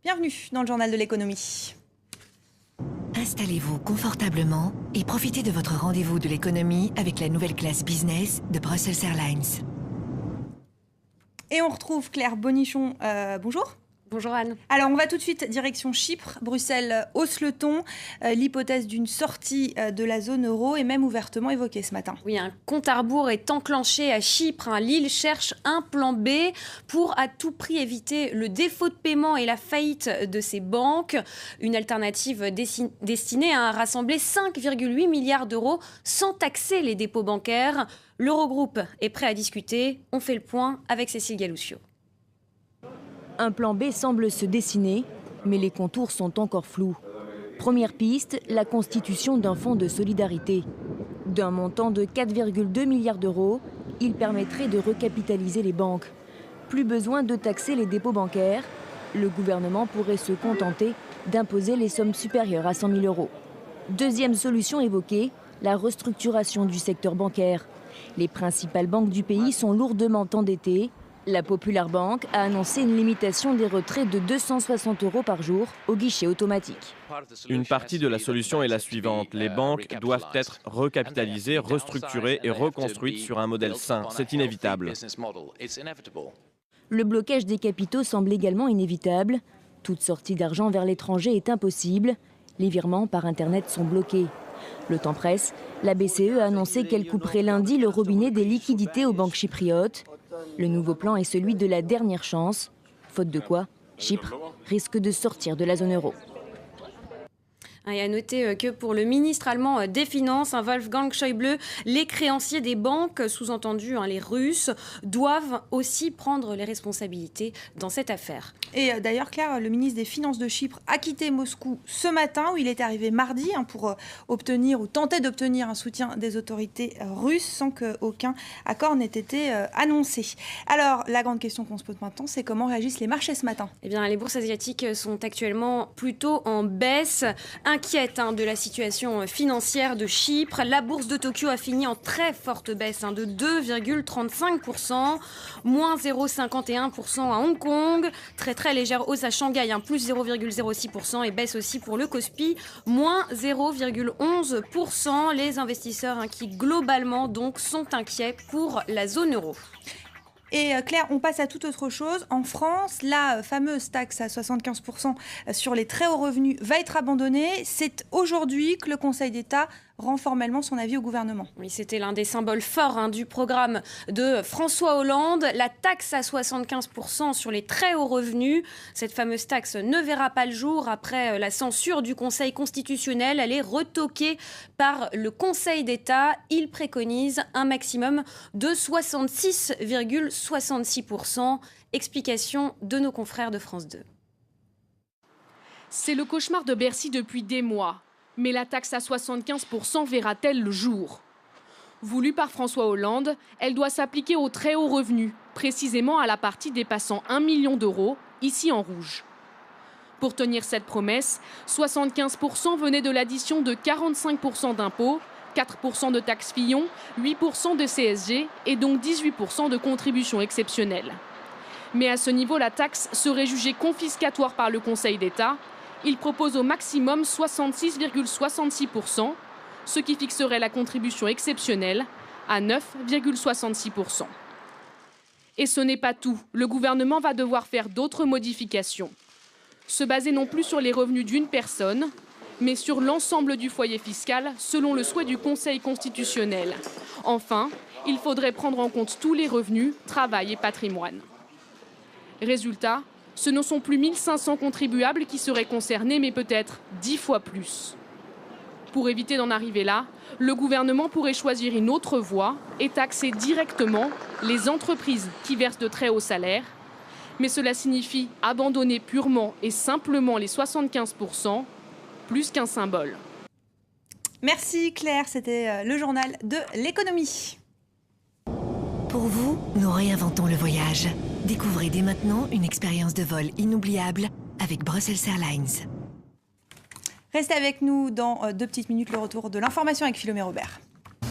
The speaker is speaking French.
Bienvenue dans le journal de l'économie. Installez-vous confortablement et profitez de votre rendez-vous de l'économie avec la nouvelle classe business de Brussels Airlines. Et on retrouve Claire Bonichon. Bonjour. Bonjour Anne. Alors on va tout de suite direction Chypre. Bruxelles hausse le ton. L'hypothèse d'une sortie de la zone euro est même ouvertement évoquée ce matin. Oui, un compte à rebours est enclenché à Chypre. L'île cherche un plan B pour à tout prix éviter le défaut de paiement et la faillite de ses banques. Une alternative destinée à rassembler 5,8 milliards d'euros sans taxer les dépôts bancaires. L'Eurogroupe est prêt à discuter. On fait le point avec Cécile Galoussiot. Un plan B semble se dessiner, mais les contours sont encore flous. Première piste, la constitution d'un fonds de solidarité. D'un montant de 4,2 milliards d'euros, il permettrait de recapitaliser les banques. Plus besoin de taxer les dépôts bancaires. Le gouvernement pourrait se contenter d'imposer les sommes supérieures à 100 000 euros. Deuxième solution évoquée, la restructuration du secteur bancaire. Les principales banques du pays sont lourdement endettées. La Popular Bank a annoncé une limitation des retraits de 260 euros par jour au guichet automatique. Une partie de la solution est la suivante. Les banques doivent être recapitalisées, restructurées et reconstruites sur un modèle sain. C'est inévitable. Le blocage des capitaux semble également inévitable. Toute sortie d'argent vers l'étranger est impossible. Les virements par Internet sont bloqués. Le temps presse. La BCE a annoncé qu'elle couperait lundi le robinet des liquidités aux banques chypriotes. Le nouveau plan est celui de la dernière chance, faute de quoi Chypre risque de sortir de la zone euro. Et à noter que pour le ministre allemand des Finances, Wolfgang Schäuble, les créanciers des banques, sous-entendu les Russes, doivent aussi prendre les responsabilités dans cette affaire. Et d'ailleurs, Claire, le ministre des Finances de Chypre a quitté Moscou ce matin, où il est arrivé mardi, pour obtenir ou tenter d'obtenir un soutien des autorités russes, sans qu'aucun accord n'ait été annoncé. Alors, la grande question qu'on se pose maintenant, c'est comment réagissent les marchés ce matin ? Eh bien, les bourses asiatiques sont actuellement plutôt en baisse. Inquiète de la situation financière de Chypre. La bourse de Tokyo a fini en très forte baisse de 2,35%, moins 0,51% à Hong Kong, très légère hausse à Shanghai, plus 0,06% et baisse aussi pour le Kospi, moins 0,11%. Les investisseurs qui globalement donc sont inquiets pour la zone euro. Et Claire, on passe à toute autre chose. En France, la fameuse taxe à 75% sur les très hauts revenus va être abandonnée. C'est aujourd'hui que le Conseil d'État rend formellement son avis au gouvernement. Oui, c'était l'un des symboles forts du programme de François Hollande. La taxe à 75% sur les très hauts revenus. Cette fameuse taxe ne verra pas le jour après la censure du Conseil constitutionnel. Elle est retoquée par le Conseil d'État. Il préconise un maximum de 66,66%. Explication de nos confrères de France 2. C'est le cauchemar de Bercy depuis des mois. Mais la taxe à 75% verra-t-elle le jour ? Voulue par François Hollande, elle doit s'appliquer aux très hauts revenus, précisément à la partie dépassant 1 million d'euros, ici en rouge. Pour tenir cette promesse, 75% venait de l'addition de 45% d'impôts, 4% de taxes Fillon, 8% de CSG et donc 18% de contributions exceptionnelles. Mais à ce niveau, la taxe serait jugée confiscatoire par le Conseil d'État. Il propose au maximum 66,66%, ce qui fixerait la contribution exceptionnelle à 9,66%. Et ce n'est pas tout. Le gouvernement va devoir faire d'autres modifications. Se baser non plus sur les revenus d'une personne, mais sur l'ensemble du foyer fiscal, selon le souhait du Conseil constitutionnel. Enfin, il faudrait prendre en compte tous les revenus, travail et patrimoine. Résultat, ce ne sont plus 1500 contribuables qui seraient concernés, mais peut-être 10 fois plus. Pour éviter d'en arriver là, le gouvernement pourrait choisir une autre voie et taxer directement les entreprises qui versent de très hauts salaires. Mais cela signifie abandonner purement et simplement les 75%, plus qu'un symbole. Merci Claire, c'était le journal de l'économie. Pour vous, nous réinventons le voyage. Découvrez dès maintenant une expérience de vol inoubliable avec Brussels Airlines. Restez avec nous dans 2 petites minutes, le retour de l'information avec Philomé Robert.